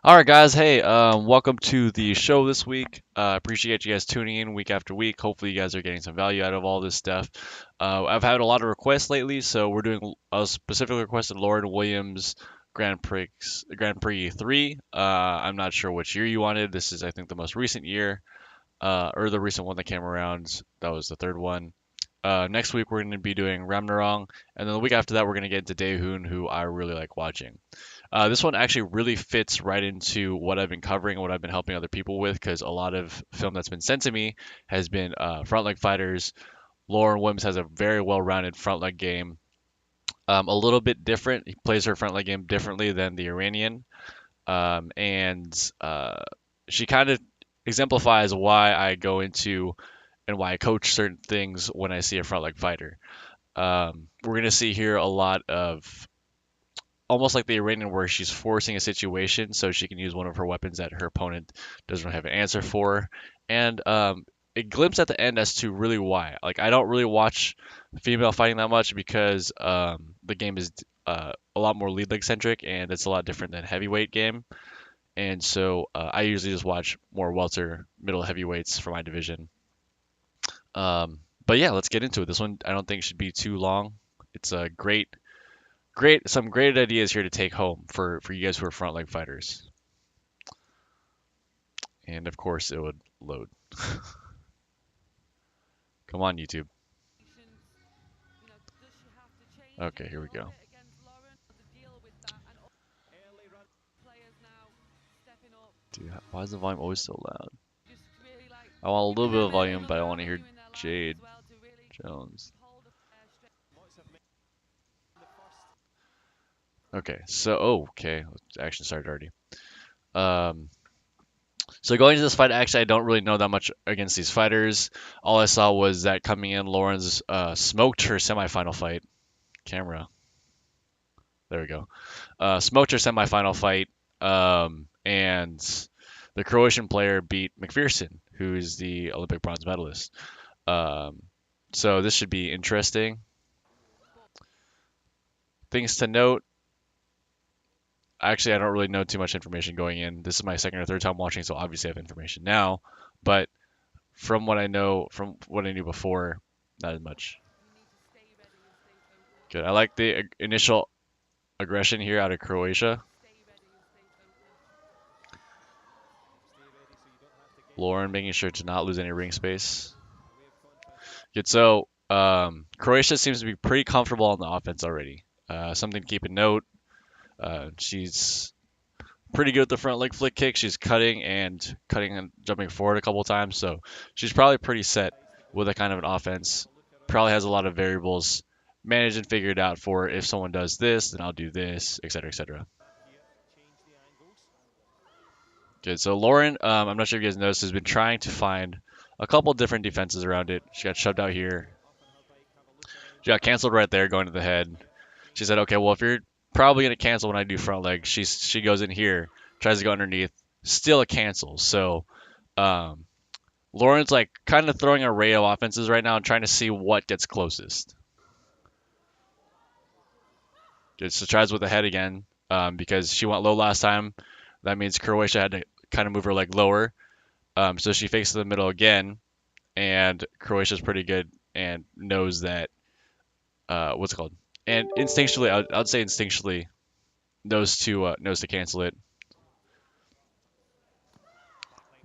All right, guys. Hey, welcome to the show this week. Appreciate you guys tuning in week after week. Hopefully, you guys are getting some value out of all this stuff. I've had a lot of requests lately, so we're doing a specifically requested Lauren Williams Grand Prix 3. I'm not sure which year you wanted. This is, I think, the most recent year, or the recent one that came around. That was the third one. Next week, we're going to be doing Ramnarong, and then the week after that, we're going to get into Daehoon, who I really like watching. This one actually really fits right into what I've been covering and what I've been helping other people with because a lot of film that's been sent to me has been front leg fighters. Lauren Williams has a very well-rounded front leg game. A little bit different. He plays her front leg game differently than the Iranian. And she kind of exemplifies why I go into and why I coach certain things when I see a front leg fighter. We're going to see here a lot of almost like the Iranian where she's forcing a situation so she can use one of her weapons that her opponent doesn't have an answer for. And a glimpse at the end as to really why. Like I don't really watch female fighting that much because the game is a lot more lead leg centric and it's a lot different than heavyweight game. And so I usually just watch more welter middle heavyweights for my division. But yeah, let's get into it. This one I don't think should be too long. It's a some great ideas here to take home for you guys who are front leg fighters. And of course, it would load. Come on, YouTube. Okay, here we go. Dude, why is the volume always so loud? I want a little bit of volume, but I want to hear Jade Jones. Okay, okay, action started already. Um, so going into this fight, actually, I don't really know that much against these fighters. All I saw was that coming in, Lawrence smoked her semifinal fight. Camera. There we go. Smoked her semifinal fight, and the Croatian player beat McPherson, who's the Olympic bronze medalist. Um, so this should be interesting. Things to note. Actually, I don't really know too much information going in. This is my second or third time watching, so obviously I have information now. But from what I know, from what I knew before, not as much. Good. I like the initial aggression here out of Croatia. Lauren making sure to not lose any ring space. Good. So Croatia seems to be pretty comfortable on the offense already. Something to keep in note. She's pretty good at the front leg flick kick. She's cutting and jumping forward a couple times. So she's probably pretty set with that kind of an offense. Probably has a lot of variables managed and figured out for if someone does this, then I'll do this, etc., etc. Good. So Lauren, I'm not sure if you guys noticed, has been trying to find a couple different defenses around it. She got shoved out here. She got canceled right there, going to the head. She said, "Okay, well, if you're probably gonna cancel when I do front leg," she goes in here, tries to go underneath, still a cancel. So, um, Lauren's like kind of throwing an array of offenses right now and trying to see what gets closest. So tries with the head again, because she went low last time. That means Croatia had to kind of move her leg lower. So she fakes to the middle again, and Croatia's pretty good and knows that what's it called? And instinctually, I'd say instinctually knows to cancel it.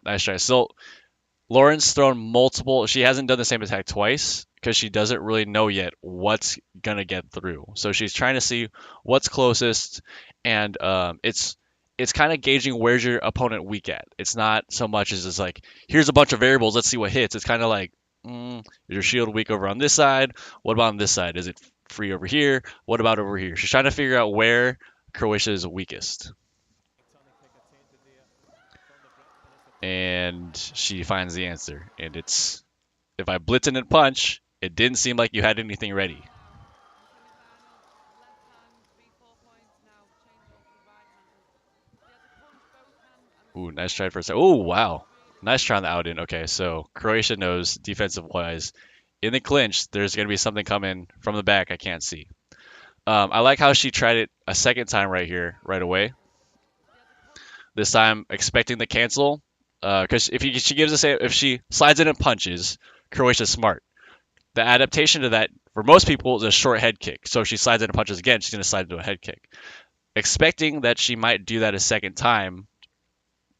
Nice try. So Lauren's thrown multiple. She hasn't done the same attack twice because she doesn't really know yet what's gonna get through. So she's trying to see what's closest, and it's kind of gauging where's your opponent weak at. It's not so much as it's like here's a bunch of variables. Let's see what hits. It's kind of like is your shield weak over on this side? What about on this side? Is it free over here? What about over here? She's trying to figure out where Croatia is weakest. And she finds the answer. And it's if I blitz and punch, it didn't seem like you had anything ready. Ooh, nice try for a second. Oh, wow. Nice try on the out in. Okay, so Croatia knows defensive wise. In the clinch, there's going to be something coming from the back I can't see. I like how she tried it a second time right here, right away. This time expecting the cancel, because if she slides in and punches, Croatia's smart. The adaptation to that for most people is a short head kick. So if she slides in and punches again, she's going to slide into a head kick. Expecting that she might do that a second time,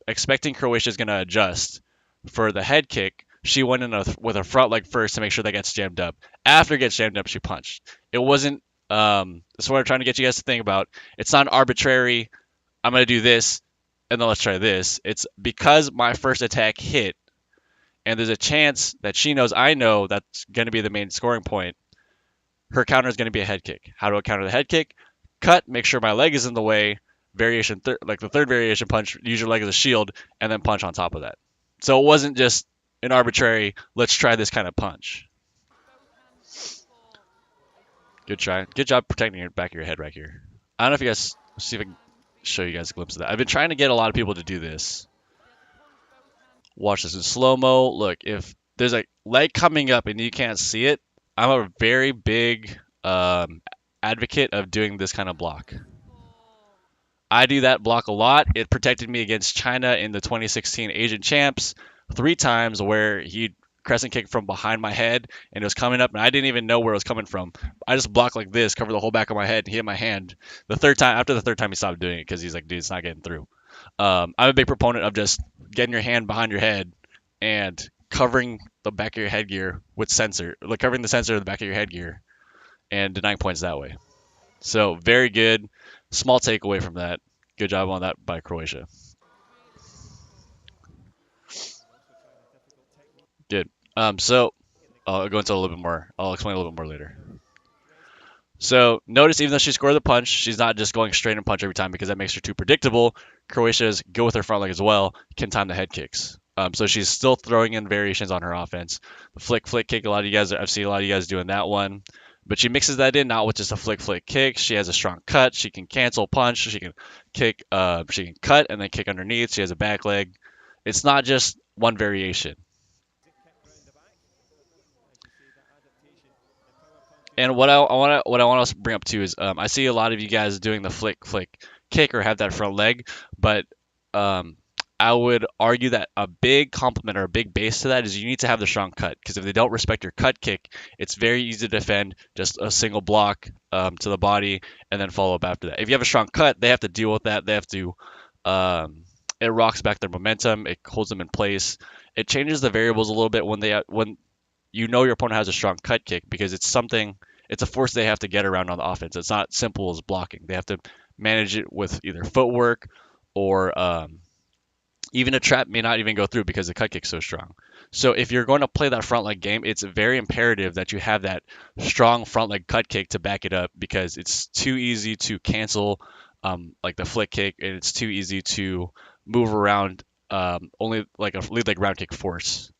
expecting Croatia's going to adjust for the head kick, she went in with a front leg first to make sure that gets jammed up. After it gets jammed up, she punched. It wasn't. That's what I'm trying to get you guys to think about. It's not arbitrary. I'm going to do this, and then let's try this. It's because my first attack hit, and there's a chance that she knows I know that's going to be the main scoring point. Her counter is going to be a head kick. How do I counter the head kick? Cut, make sure my leg is in the way. Variation, like the third variation punch, use your leg as a shield, and then punch on top of that. So it wasn't just an arbitrary, let's try this kind of punch. Good try. Good job protecting your back of your head right here. I don't know if you guys, let's see if I can show you guys a glimpse of that. I've been trying to get a lot of people to do this. Watch this in slow-mo. Look, if there's a leg coming up and you can't see it, I'm a very big advocate of doing this kind of block. I do that block a lot. It protected me against China in the 2016 Asian Champs 3 times where he crescent kicked from behind my head and it was coming up and I didn't even know where it was coming from. I just blocked like this, covered the whole back of my head, and hit my hand. After the third time, he stopped doing it because he's like, dude, it's not getting through. I'm a big proponent of just getting your hand behind your head and covering the back of your headgear with sensor, like covering the sensor of the back of your headgear and denying points that way. So very good. Small takeaway from that. Good job on that by Croatia. Good. So I'll go into a little bit more. I'll explain a little bit more later. So notice even though she scored the punch, she's not just going straight and punch every time because that makes her too predictable. Croatia's go with her front leg as well, can time the head kicks. So she's still throwing in variations on her offense. The flick kick, I've seen a lot of you guys doing that one. But she mixes that in, not with just a flick kick. She has a strong cut. She can cancel punch. She can kick. She can cut and then kick underneath. She has a back leg. It's not just one variation. And what I want to bring up too is I see a lot of you guys doing the flick kick or have that front leg, but um, I would argue that a big complement or a big base to that is you need to have the strong cut because if they don't respect your cut kick, it's very easy to defend just a single block to the body and then follow up after that. If you have a strong cut, they have to deal with that. They have to it rocks back their momentum. It holds them in place. It changes the variables a little bit when you know your opponent has a strong cut kick because it's a force they have to get around on the offense. It's not simple as blocking. They have to manage it with either footwork or even a trap may not even go through because the cut kick's so strong. So if you're going to play that front leg game, it's very imperative that you have that strong front leg cut kick to back it up because it's too easy to cancel like the flick kick and it's too easy to move around only like a lead leg round kick force.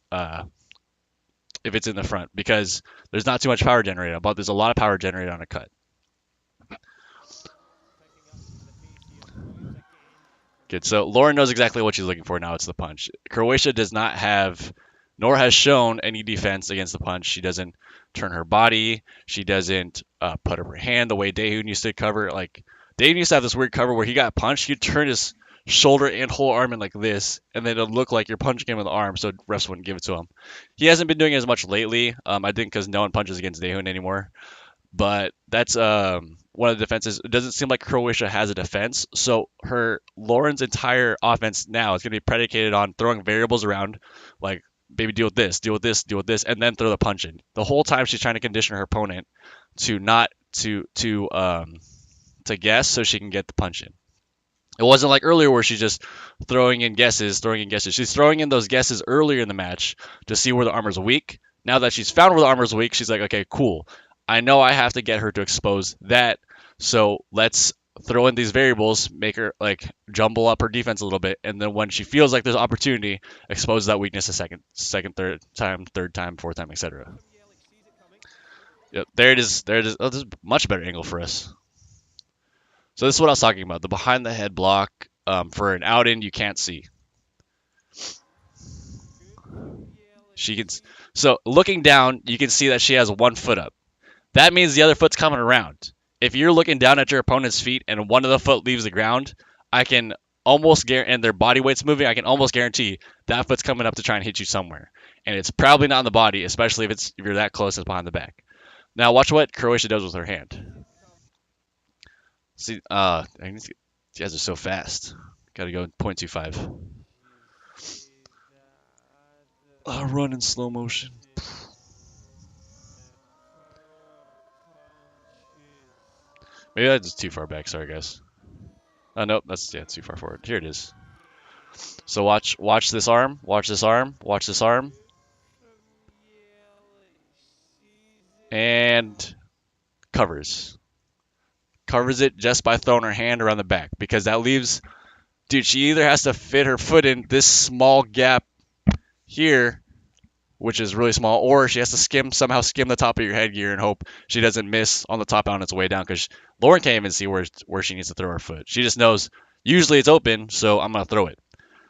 If it's in the front because there's not too much power generated, but there's a lot of power generated on a cut. Good. So Lauren knows exactly what she's looking for now. It's the punch. Croatia does not have, nor has shown any defense against the punch. She doesn't turn her body. She doesn't put up her hand the way Daehun used to cover. Like Daehun used to have this weird cover where he got punched. He'd turn his shoulder and whole arm in like this, and then it'll look like you're punching him in the arm, so refs wouldn't give it to him. He hasn't been doing it as much lately. I think because no one punches against Daehun anymore. But that's one of the defenses. It doesn't seem like Croatia has a defense, so Lauren's entire offense now is going to be predicated on throwing variables around, like baby deal with this, deal with this, deal with this, and then throw the punch in. The whole time she's trying to condition her opponent to not to guess so she can get the punch in. It wasn't like earlier where she's just throwing in guesses. She's throwing in those guesses earlier in the match to see where the armor's weak. Now that she's found where the armor's weak, she's like, okay, cool. I know I have to get her to expose that. So let's throw in these variables, make her like jumble up her defense a little bit. And then when she feels like there's opportunity, expose that weakness a second, third time, fourth time, etc. Yep, there it is. Oh, this is a much better angle for us. So this is what I was talking about. The behind the head block for an out in you can't see. So looking down, you can see that she has one foot up. That means the other foot's coming around. If you're looking down at your opponent's feet and one of the foot leaves the ground, I can almost guarantee, and their body weight's moving, I can almost guarantee that foot's coming up to try and hit you somewhere. And it's probably not in the body, especially if you're that close as behind the back. Now watch what Croatia does with her hand. See, you guys are so fast. Got to go 0.25. Run in slow motion. Maybe that's just too far back. Sorry, guys. Oh, nope. That's too far forward. Here it is. So watch this arm. Watch this arm. Watch this arm. And covers. Covers it just by throwing her hand around the back because that leaves, dude, she either has to fit her foot in this small gap here, which is really small, or she has to somehow skim the top of your headgear and hope she doesn't miss on the top on its way down because Lauren can't even see where she needs to throw her foot. She just knows usually it's open, so I'm going to throw it.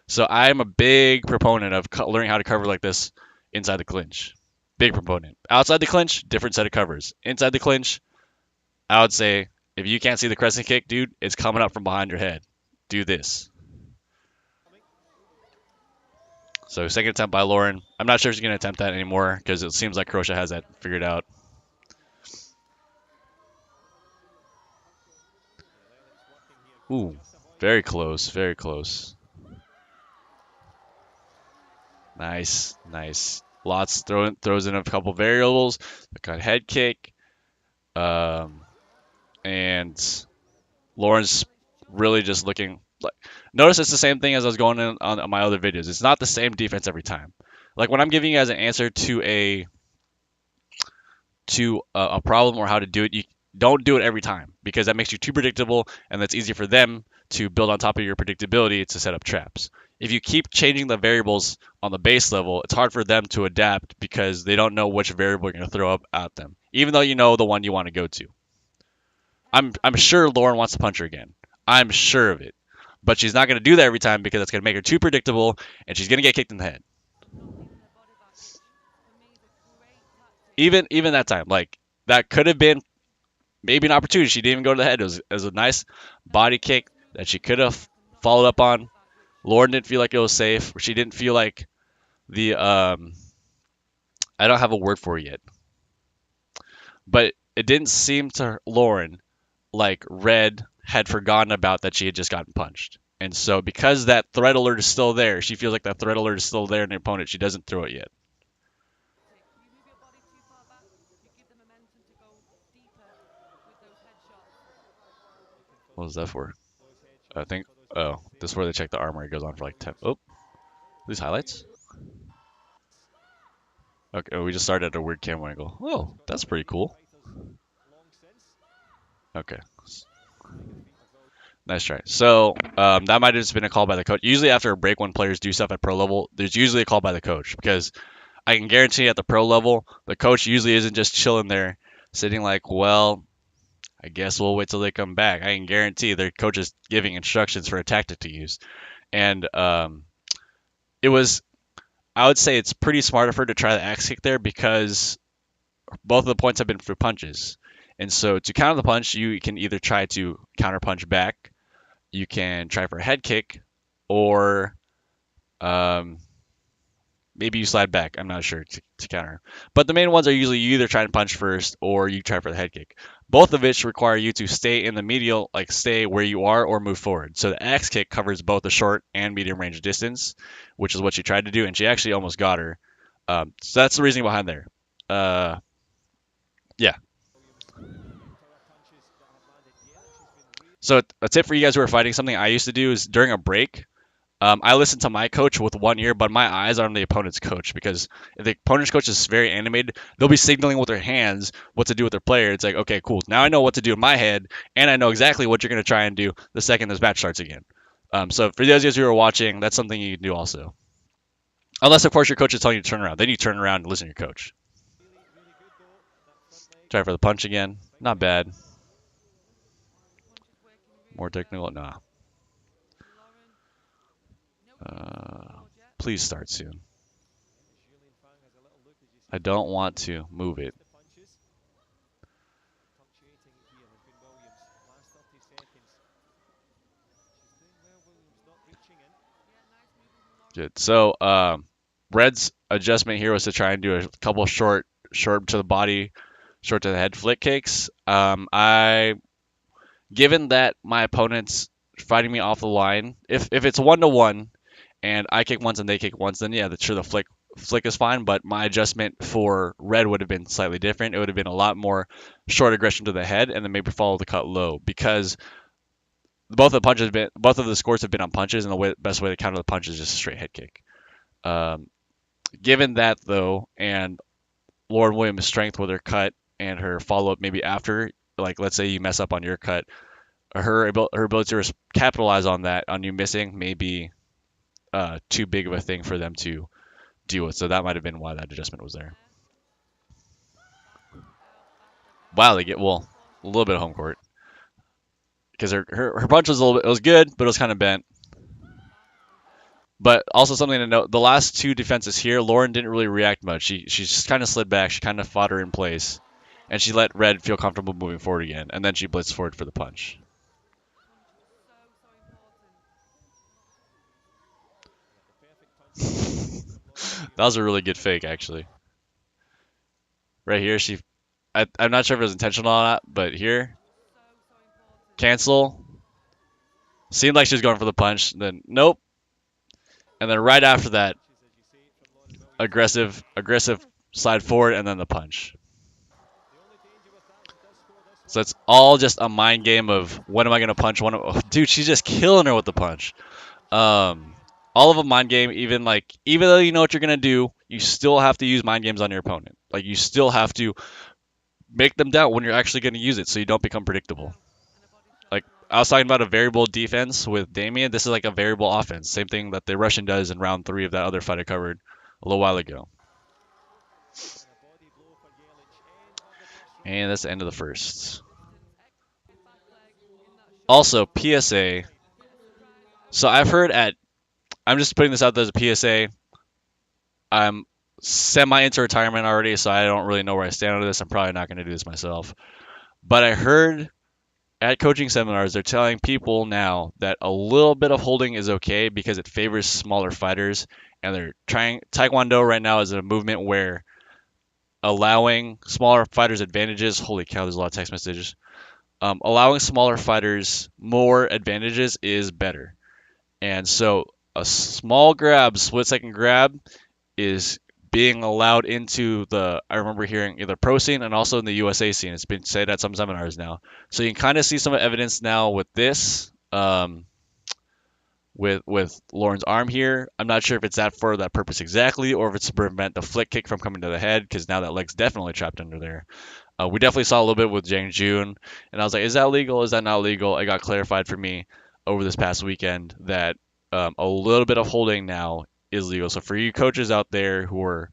So I'm a big proponent of learning how to cover like this inside the clinch. Big proponent. Outside the clinch, different set of covers. Inside the clinch, I would say if you can't see the crescent kick, dude, it's coming up from behind your head. Do this. So second attempt by Lauren. I'm not sure if she's going to attempt that anymore because it seems like Croatia has that figured out. Ooh, very close, very close. Nice, nice. Lots throws in a couple variables. Got head kick, and Lauren's really just looking like. Notice it's the same thing as I was going in on my other videos. It's not the same defense every time. Like when I'm giving you guys an answer to a problem or how to do it, you don't do it every time because that makes you too predictable, and that's easy for them to build on top of your predictability to set up traps. If you keep changing the variables on the base level, it's hard for them to adapt because they don't know which variable you're going to throw up at them, even though you know the one you want to go to. I'm sure Lauren wants to punch her again. I'm sure of it. But she's not going to do that every time because it's going to make her too predictable, and she's going to get kicked in the head. Even that time, like that could have been maybe an opportunity. She didn't even go to the head. It was a nice body kick that she could have followed up on. Lauren didn't feel like it was safe. She didn't feel like the I don't have a word for it yet, but it didn't seem to Lauren like Red had forgotten about that she had just gotten punched. And so because that threat alert is still there, she feels like that threat alert is still there in the opponent. She doesn't throw it yet. What was that for? I think. Oh, this is where they check the armor. It goes on for like 10. Oh, these highlights. Okay, we just started at a weird camera angle. Oh, that's pretty cool. Okay. Nice try. So that might have just been a call by the coach. Usually after a break, when players do stuff at pro level, there's usually a call by the coach because I can guarantee at the pro level, the coach usually isn't just chilling there, sitting like, well, I guess we'll wait till they come back. I can guarantee their coach is giving instructions for a tactic to use. And it was, I would say it's pretty smart of her to try the axe kick there because both of the points have been for punches. And so to counter the punch, you can either try to counter punch back, you can try for a head kick, or maybe you slide back. I'm not sure to counter. But the main ones are usually you either try and punch first or you try for the head kick. Both of which require you to stay in the medial, like stay where you are or move forward. So the axe kick covers both the short and medium range distance, which is what she tried to do, and she actually almost got her. So that's the reasoning behind there. Yeah. So a tip for you guys who are fighting, something I used to do is during a break, I listen to my coach with one ear, but my eyes are on the opponent's coach because if the opponent's coach is very animated, they'll be signaling with their hands what to do with their player. It's like, okay, cool. Now I know what to do in my head, and I know exactly what you're going to try and do the second this match starts again. So for those of you who are watching, that's something you can do also. Unless, of course, your coach is telling you to turn around. Then you turn around and listen to your coach. Try for the punch again. Not bad. More technical? Nah. Please start soon. I don't want to move it. Good. So, Red's adjustment here was to try and do a couple short to the body, short to the head flick kicks. Given that my opponent's fighting me off the line, if it's 1-to-1 and I kick once and they kick once, then yeah, sure the flick is fine. But my adjustment for Red would have been slightly different. It would have been a lot more short aggression to the head and then maybe follow the cut low because both of the scores have been on punches, and best way to counter the punch is just a straight head kick. Um, Given that though, and Lauren Williams' strength with her cut and her follow up maybe after, like let's say you mess up on your cut, her ability to capitalize on that on you missing may be too big of a thing for them to deal with. So that might have been why that adjustment was there. Wow, they get well a little bit of home court because her punch was a little bit, it was good, but it was kind of bent. But also something to note: the last two defenses here, Lauren didn't really react much. She just kind of slid back. She kind of fought her in place, and she let Red feel comfortable moving forward again. And then she blitzed forward for the punch. That was a really good fake, actually. Right here, I'm not sure if it was intentional or not, but here, cancel. Seemed like she was going for the punch. Then nope. And then right after that, aggressive slide forward, and then the punch. So it's all just a mind game of when am I gonna punch one? Dude, she's just killing her with the punch. Um, all of a mind game. Even though you know what you're gonna do, you still have to use mind games on your opponent. Like you still have to make them doubt when you're actually gonna use it, so you don't become predictable. Like I was talking about a variable defense with Damien. This is like a variable offense. Same thing that the Russian does in round 3 of that other fight I covered a little while ago. And that's the end of the first. Also, PSA. So I've heard I'm just putting this out there as a PSA. I'm semi into retirement already, so I don't really know where I stand on this. I'm probably not going to do this myself. But I heard at coaching seminars, they're telling people now that a little bit of holding is okay because it favors smaller fighters. And they're trying, Taekwondo right now is a movement where allowing smaller fighters advantages. Holy cow, there's a lot of text messages. Allowing smaller fighters more advantages is better. And so a small grab, split second grab, is being allowed into I remember hearing either pro scene and also in the USA scene. It's been said at some seminars now. So you can kind of see some evidence now with this, with Lauren's arm here. I'm not sure if it's that for that purpose exactly, or if it's to prevent the flick kick from coming to the head, because now that leg's definitely trapped under there. We definitely saw a little bit with Jang June, and I was like, is that legal? Is that not legal? It got clarified for me over this past weekend that a little bit of holding now is legal. So for you coaches out there who are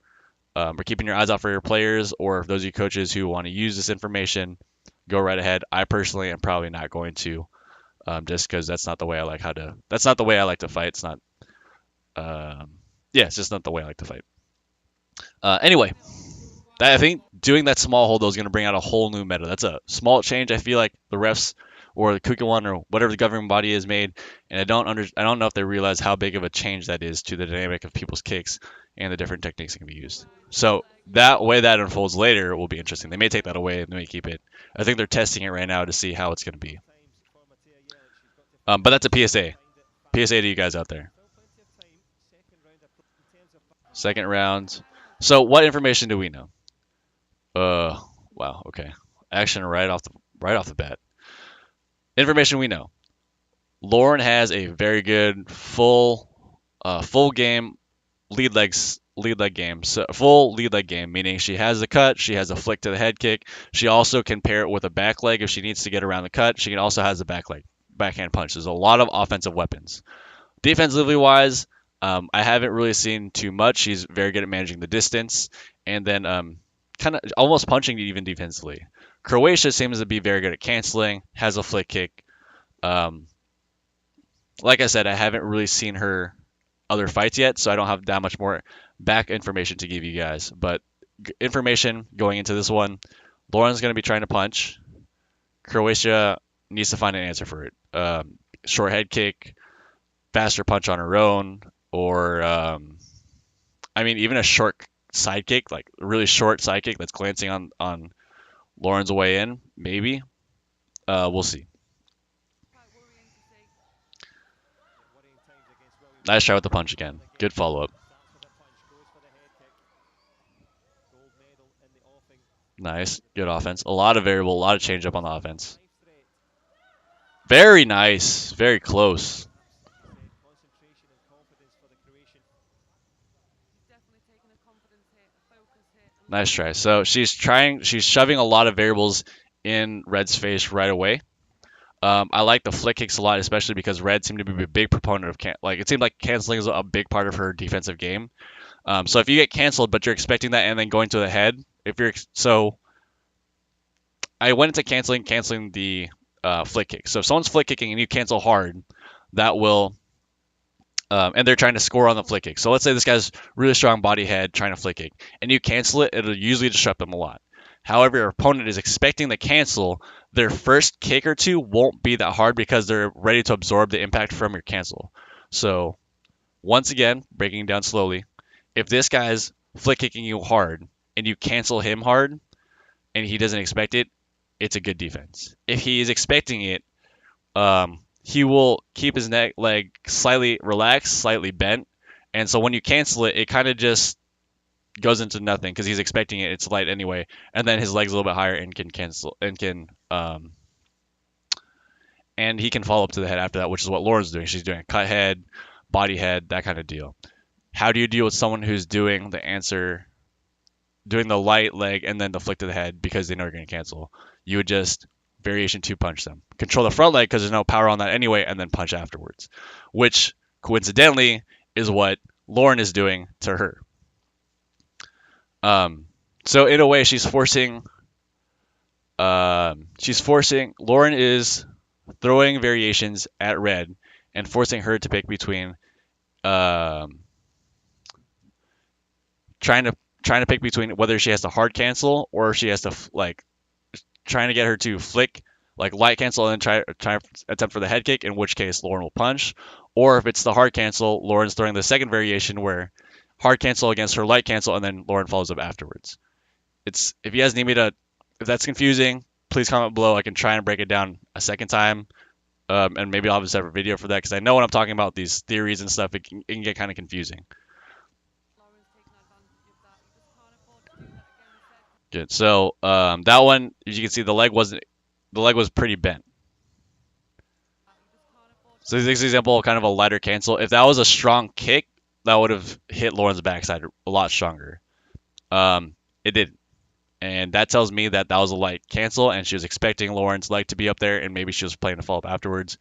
keeping your eyes out for your players, or those of you coaches who want to use this information, go right ahead. I personally am probably not going to, just because that's not the way I like That's not the way I like to fight. It's not. Yeah, it's just not the way I like to fight. Anyway, I think doing that small hold though is going to bring out a whole new meta. That's a small change. I feel like the refs or the Kuka one or whatever the governing body has made, and I don't know if they realize how big of a change that is to the dynamic of people's kicks and the different techniques that can be used. So that way that unfolds later will be interesting. They may take that away and they may keep it. I think they're testing it right now to see how it's going to be. But that's a PSA. PSA to you guys out there. Second round. So what information do we know? Wow. Okay. Action right off the bat. Information we know. Lauren has a very good full game lead leg game. So full lead leg game, meaning she has a cut, she has a flick to the head kick. She also can pair it with a back leg if she needs to get around the cut. She can also has a backhand punch. There's a lot of offensive weapons. Defensively wise, I haven't really seen too much. She's very good at managing the distance, and then kind of almost punching even defensively. Croatia seems to be very good at canceling, has a flick kick. Like I said, I haven't really seen her other fights yet, so I don't have that much more back information to give you guys. But information going into this one, Lauren's going to be trying to punch. Croatia needs to find an answer for it. Short head kick, faster punch on her own. or I mean, even a short side kick, like a really short side kick that's glancing on Lauren's way in, maybe. We'll see. Nice try with the punch again. Good follow up. Nice. Good offense. A lot of variable, a lot of change up on the offense. Very nice. Very close. Nice try. So she's shoving a lot of variables in Red's face right away. I like the flick kicks a lot, especially because Red seemed to be a big proponent of it seemed like canceling is a big part of her defensive game. So if you get canceled, but you're expecting that and then going to the head, I went into canceling the flick kick. So if someone's flick kicking and you cancel hard, that will and they're trying to score on the flick kick. So let's say this guy's really strong body head trying to flick kick, and you cancel it, it'll usually disrupt them a lot. However, your opponent is expecting the cancel, their first kick or two won't be that hard because they're ready to absorb the impact from your cancel. So once again, breaking down slowly, if this guy's flick kicking you hard and you cancel him hard and he doesn't expect it, it's a good defense. If he is expecting it, he will keep his leg slightly relaxed, slightly bent, and so when you cancel it, it kind of just goes into nothing because he's expecting it. It's light anyway, and then his leg's a little bit higher and can cancel and he can follow up to the head after that, which is what Lauren's doing. She's doing a cut head, body head, that kind of deal. How do you deal with someone who's doing the light leg and then the flick to the head because they know you're going to cancel? You would just variation 2 punch them. Control the front leg because there's no power on that anyway, and then punch afterwards, which coincidentally is what Lauren is doing to her. So in a way, Lauren is throwing variations at Red and forcing her to pick between trying to pick between whether she has to hard cancel or she has to trying to get her to flick light cancel and then try attempt for the head kick, in which case Lauren will punch. Or if it's the hard cancel, Lauren's throwing the second variation where hard cancel against her light cancel and then Lauren follows up afterwards. If you guys need me to, if that's confusing, please comment below. I can try and break it down a second time. And maybe I'll have a separate video for that because I know when I'm talking about these theories and stuff, it can get kind of confusing. Good. So that one, as you can see, the leg was pretty bent. So this is an example of kind of a lighter cancel. If that was a strong kick, that would have hit Lauren's backside a lot stronger. It didn't. And that tells me that was a light cancel, and she was expecting Lauren's leg to be up there, and maybe she was playing to follow up afterwards.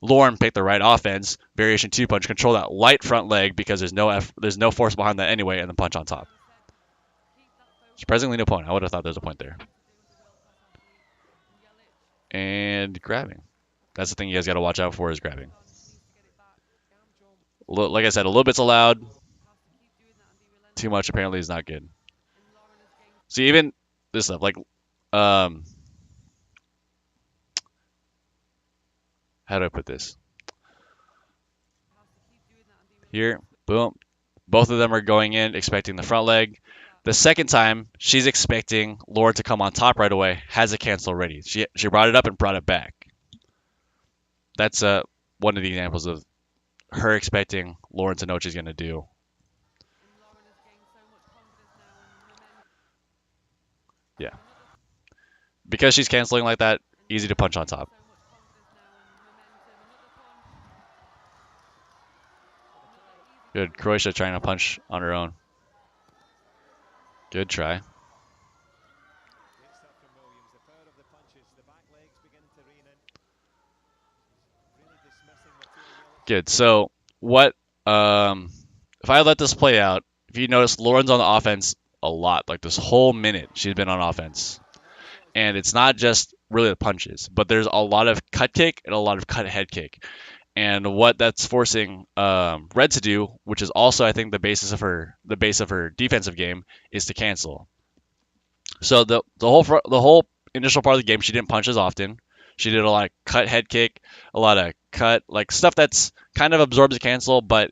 Lauren picked the right offense, variation 2 punch, control that light front leg because there's no force behind that anyway, and then punch on top. Surprisingly, no point. I would have thought there was a point there. And grabbing. That's the thing you guys got to watch out for, is grabbing. Like I said, a little bit's allowed. Too much apparently is not good. See, even this stuff, how do I put this? Here, boom. Both of them are going in, expecting the front leg. The second time, she's expecting Lauren to come on top right away, has a cancel ready. She brought it up and brought it back. That's one of the examples of her expecting Lauren to know what she's going to do. Yeah. Because she's canceling like that, easy to punch on top. Good. Croatia trying to punch on her own. Good try. Good. So what if I let this play out, if you notice, Lauren's on the offense a lot. Like this whole minute she's been on offense. And it's not just really the punches, but there's a lot of cut kick and a lot of cut head kick. And what that's forcing Red to do, which is also I think the base of her defensive game, is to cancel. So the whole initial part of the game, she didn't punch as often. She did a lot of cut head kick, a lot of cut stuff that's kind of absorbs a cancel, but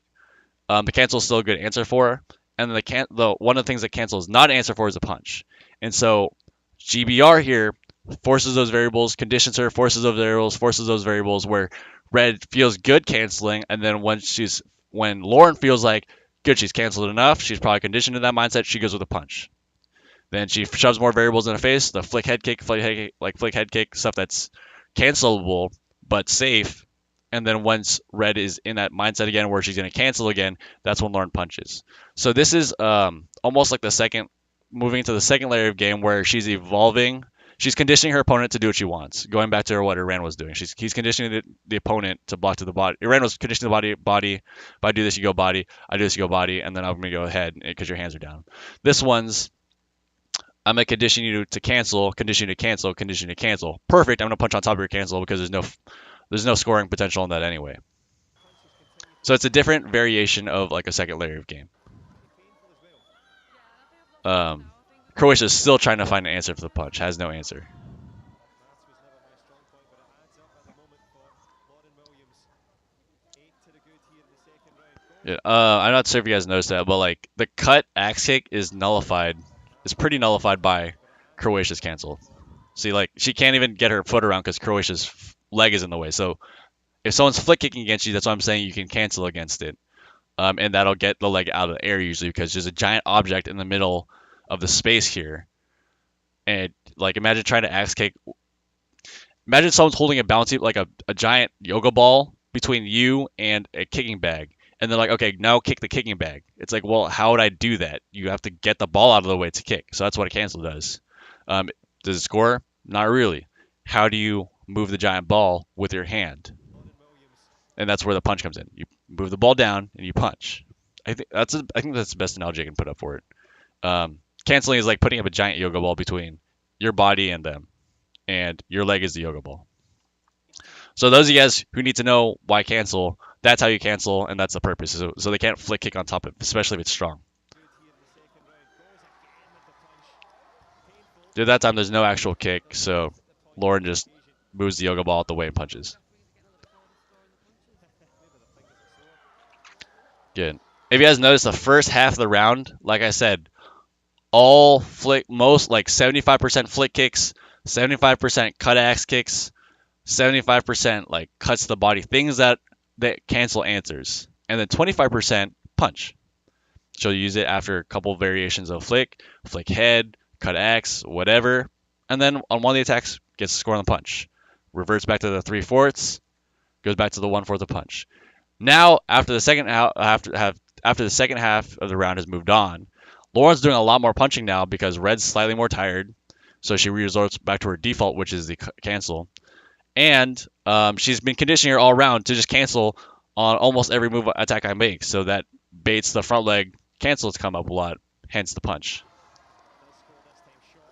The cancel is still a good answer for her. And then the one of the things that cancel is not an answer for is a punch. And so GBR here forces those variables, conditions her, forces those variables where red feels good canceling, and then when Lauren feels like good, she's canceled enough, she's probably conditioned to that mindset, she goes with a punch. Then she shoves more variables in the face, the flick head kick, stuff that's cancelable but safe. And then once red is in that mindset again where she's going to cancel again, that's when Lauren punches. So this is almost like moving to the second layer of game where she's evolving. She's conditioning her opponent to do what she wants. Going back to what Iran was doing, he's conditioning the opponent to block to the body. Iran was conditioning the body. If I do this, you go body. I do this, you go body, and then I'm gonna go head because your hands are down. This one's I'm gonna condition you to cancel, condition you to cancel, condition you to cancel. Perfect. I'm gonna punch on top of your cancel because there's no scoring potential in that anyway. So it's a different variation of like a second layer of game. Um, Croatia's still trying to find an answer for the punch. Has no answer. Yeah, I'm not sure if you guys noticed that, but like the cut axe kick is nullified. It's pretty nullified by Croatia's cancel. See, like she can't even get her foot around because Croatia's leg is in the way. So if someone's flick kicking against you, that's why I'm saying you can cancel against it. And that'll get the leg out of the air usually because there's a giant object in the middle of the space here. And like imagine trying to axe kick. Imagine someone's holding a bouncy like a giant yoga ball between you and a kicking bag. And they're like, okay, now kick the kicking bag. It's like, well, how would I do that? You have to get the ball out of the way to kick. So that's what a cancel does. Does it score? Not really. How do you move the giant ball with your hand? And that's where the punch comes in. You move the ball down and you punch. I think that's the best analogy I can put up for it. Canceling is like putting up a giant yoga ball between your body and them, and your leg is the yoga ball. So those of you guys who need to know why cancel, that's how you cancel, and that's the purpose. So they can't flick kick on top of it, especially if it's strong. Dude, that time there's no actual kick, so Lauren just moves the yoga ball out the way and punches. Good. If you guys notice the first half of the round, like I said, most like 75% flick kicks, 75% cut axe kicks, 75% like cuts to the body, things that cancel answers, and then 25% punch. She'll use it after a couple variations of flick head, cut axe, whatever, and then on one of the attacks gets a score on the punch. Reverts back to the 3/4, goes back to the 1/4 of punch. Now after the second half of the round has moved on, Lauren's doing a lot more punching now because Red's slightly more tired, so she resorts back to her default, which is the cancel. And she's been conditioning her all around to just cancel on almost every move attack I make, so that baits the front leg cancel to come up a lot, hence the punch.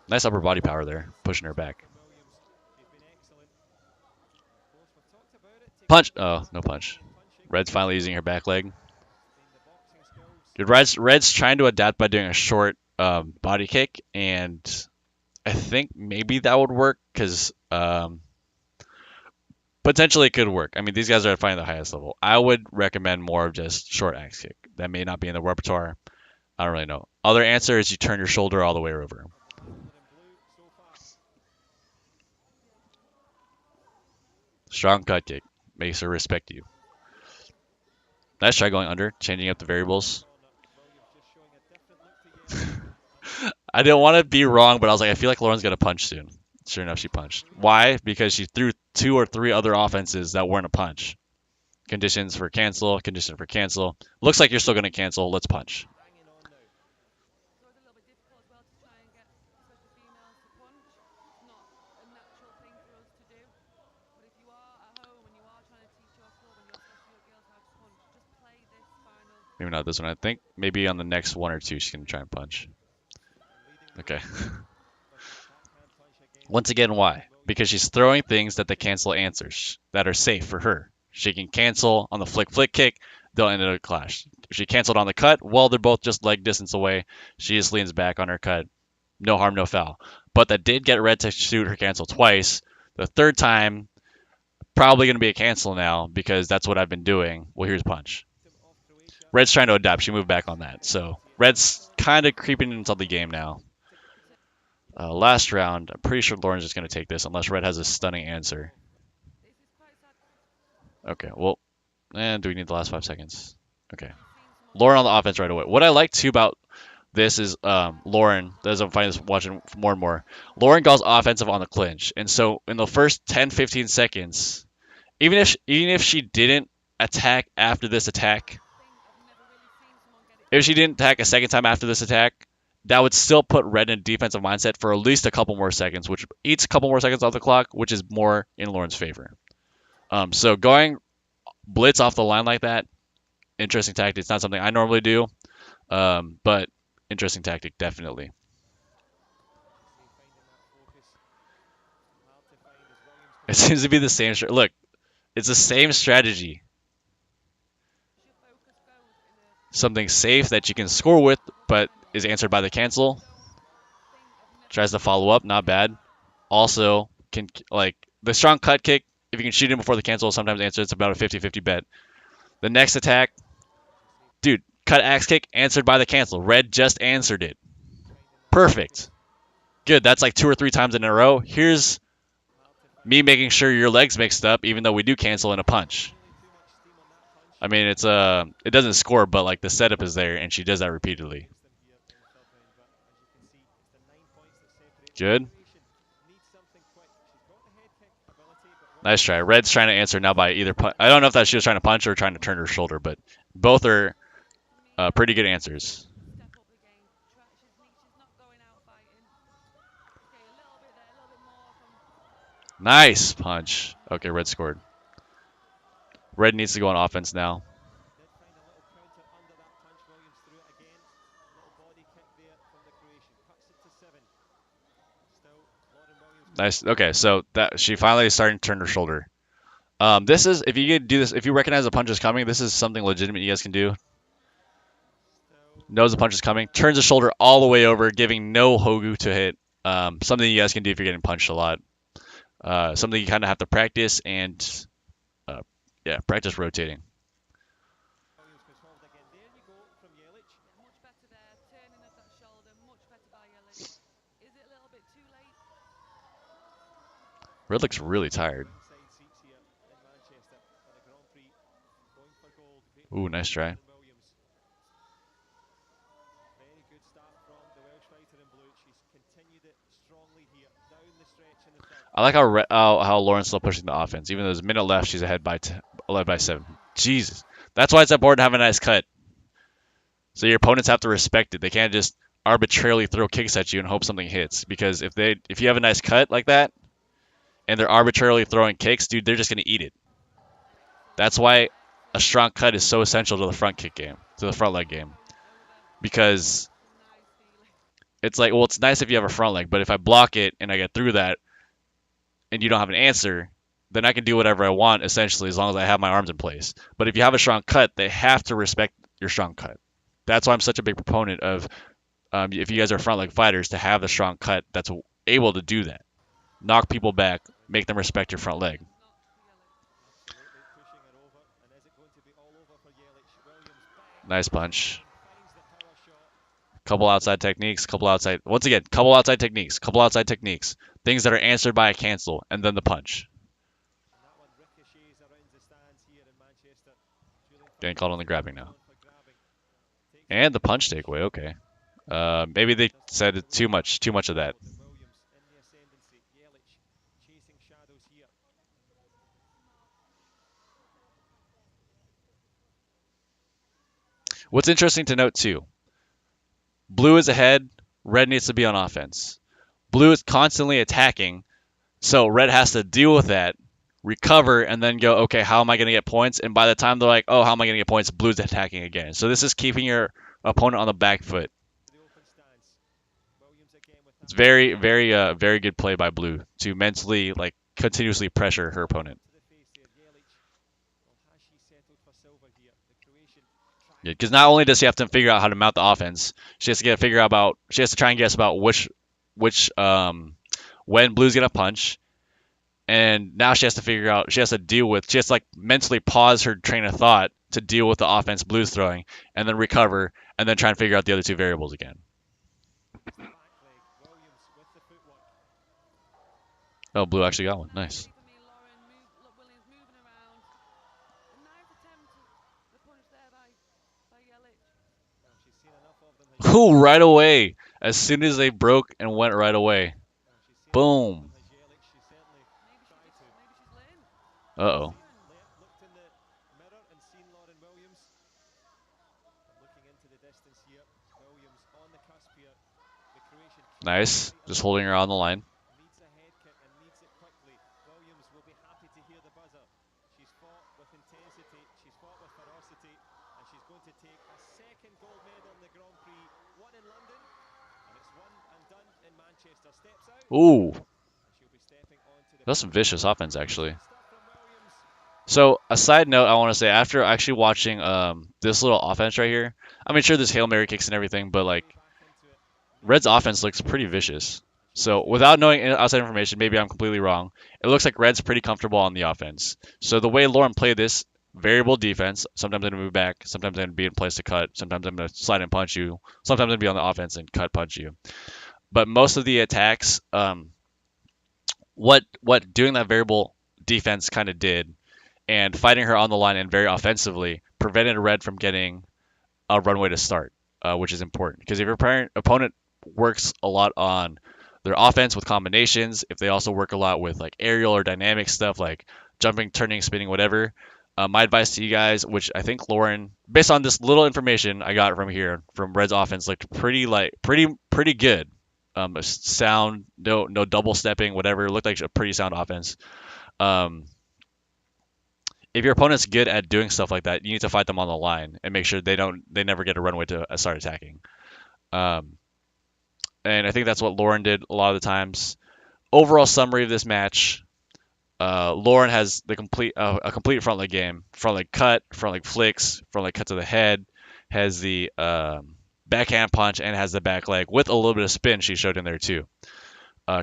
Nice upper body power there, pushing her back. Punch! Oh, no punch. Red's finally using her back leg. Dude, Red's trying to adapt by doing a short body kick, and I think maybe that would work because potentially it could work. I mean, these guys are fighting the highest level. I would recommend more of just short axe kick. That may not be in the repertoire. I don't really know. Other answer is you turn your shoulder all the way over. Strong cut kick makes her respect you. Nice try going under, changing up the variables. I didn't want to be wrong, but I was like, I feel like Lauren's going to punch soon. Sure enough, she punched. Why? Because she threw 2 or 3 other offenses that weren't a punch. Conditions for cancel, condition for cancel. Looks like you're still going to cancel. Let's punch. Maybe not this one. I think maybe on the next 1 or 2 she's going to try and punch. Okay. Once again, why? Because she's throwing things that the cancel answers that are safe for her. She can cancel on the flick kick, they'll end a clash. If she canceled on the cut, well, they're both just leg distance away. She just leans back on her cut. No harm, no foul. But that did get Red to shoot her cancel twice. The third time, probably going to be a cancel now because that's what I've been doing. Well, here's punch. Red's trying to adapt. She moved back on that. So Red's kind of creeping into the game now. Last round, I'm pretty sure Lauren's just going to take this unless Red has a stunning answer. Okay, well, and do we need the last 5 seconds? Okay. Lauren on the offense right away. What I like too about this is Lauren, as I'm finding this watching more and more, Lauren goes offensive on the clinch. And so in the first 10, 15 seconds, even if she didn't attack after this attack, if she didn't attack a second time after this attack, that would still put Red in a defensive mindset for at least a couple more seconds, which eats a couple more seconds off the clock, which is more in Lauren's favor. So going blitz off the line like that, interesting tactic. It's not something I normally do, but interesting tactic, definitely. It seems to be the same. Look, it's the same strategy. Something safe that you can score with, but is answered by the cancel. Tries to follow up, not bad. Also, can like the strong cut kick, if you can shoot him before the cancel, sometimes answer. It's about a 50-50 bet. The next attack, dude, cut axe kick, answered by the cancel. Red just answered it. Perfect. Good, that's like 2 or 3 times in a row. Here's me making sure your leg's mixed up, even though we do cancel in a punch. I mean, it doesn't score, but like the setup is there, and she does that repeatedly. Good. Nice try. Red's trying to answer now by either punch. I don't know if that she was trying to punch or trying to turn her shoulder, but both are pretty good answers. Nice punch. Okay, Red scored. Red needs to go on offense now. Nice. Okay, so that she finally is starting to turn her shoulder. This is if you do this, if you recognize a punch is coming, this is something legitimate you guys can do. Knows the punch is coming, turns the shoulder all the way over, giving no hogu to hit. Something you guys can do if you're getting punched a lot. Something you kind of have to practice and yeah, practice rotating. Red looks really tired. Ooh, nice try. I like how Lauren's still pushing the offense. Even though there's a minute left, she's ahead by 7. Jesus. That's why it's important to have a nice cut. So your opponents have to respect it. They can't just arbitrarily throw kicks at you and hope something hits. Because if you have a nice cut like that, and they're arbitrarily throwing kicks, dude, they're just going to eat it. That's why a strong cut is so essential to the front kick game, to the front leg game. Because it's like, well, it's nice if you have a front leg, but if I block it and I get through that and you don't have an answer, then I can do whatever I want, essentially, as long as I have my arms in place. But if you have a strong cut, they have to respect your strong cut. That's why I'm such a big proponent of, if you guys are front leg fighters, to have the strong cut that's able to do that. Knock people back, make them respect your front leg. Nice punch. Couple outside techniques, once again, couple outside techniques. Things that are answered by a cancel, and then the punch. Getting called on the grabbing now. And the punch takeaway, okay. Maybe they said too much of that. What's interesting to note too, blue is ahead, red needs to be on offense. Blue is constantly attacking, so red has to deal with that, recover, and then go, okay, how am I going to get points? And by the time they're like, oh, how am I going to get points? Blue's attacking again. So this is keeping your opponent on the back foot. It's very, very good play by blue to mentally, like, continuously pressure her opponent. Yeah, because not only does she have to figure out how to mount the offense, she has to try and guess about when blue's gonna punch, and now she has to like mentally pause her train of thought to deal with the offense Blue's throwing, and then recover, and then try and figure out the other two variables again. Oh, Blue actually got one. Nice. Ooh, right away. As soon as they broke and went right away. Boom. Uh-oh. Nice. Just holding her on the line. Ooh. That's some vicious offense, actually. So, a side note, I want to say, after actually watching this little offense right here, I mean, sure, there's Hail Mary kicks and everything, but, like, Red's offense looks pretty vicious. So, without knowing outside information, maybe I'm completely wrong. It looks like Red's pretty comfortable on the offense. So, the way Lauren played this variable defense, sometimes I'm going to move back, sometimes I'm going to be in place to cut, sometimes I'm going to slide and punch you, sometimes I'm going to be on the offense and cut punch you. But most of the attacks, what doing that variable defense kind of did, and fighting her on the line and very offensively, prevented Red from getting a runway to start, which is important. Because if your opponent works a lot on their offense with combinations, if they also work a lot with like aerial or dynamic stuff like jumping, turning, spinning, whatever, my advice to you guys, which I think Lauren, based on this little information I got from here from Red's offense, looked pretty good. Sound, no double stepping, whatever. It looked like a pretty sound offense. If your opponent's good at doing stuff like that, you need to fight them on the line and make sure they never get a runway to start attacking. And I think that's what Lauren did a lot of the times. Overall summary of this match: Lauren has the a complete front leg game, front leg cut, front leg flicks, front leg cut to the head, has the backhand punch, and has the back leg with a little bit of spin she showed in there too.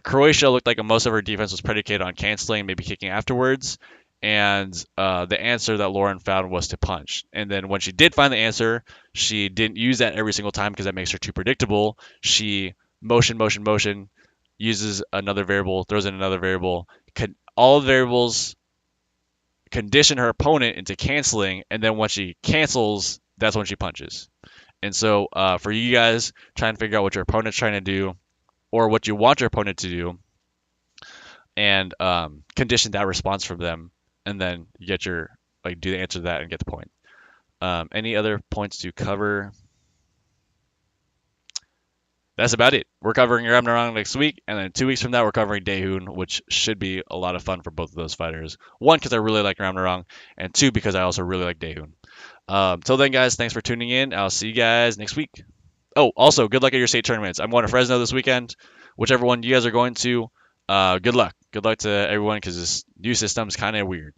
Croatia looked like most of her defense was predicated on canceling, maybe kicking afterwards. And the answer that Lauren found was to punch. And then when she did find the answer, she didn't use that every single time because that makes her too predictable. She motion, uses another variable, throws in another variable. All of the variables condition her opponent into canceling, and then when she cancels, that's when she punches. And so for you guys, try and figure out what your opponent's trying to do or what you want your opponent to do, and condition that response from them. And then you get do the answer to that and get the point. Any other points to cover? That's about it. We're covering Ramnarang next week, and then 2 weeks from that, we're covering Daehoon, which should be a lot of fun for both of those fighters. 1, because I really like Ramnarang, and 2, because I also really like Daehoon. Till then, guys, thanks for tuning in. I'll see you guys next week. Oh, also, good luck at your state tournaments. I'm going to Fresno this weekend. Whichever one you guys are going to, good luck. Good luck to everyone, because this new system is kind of weird.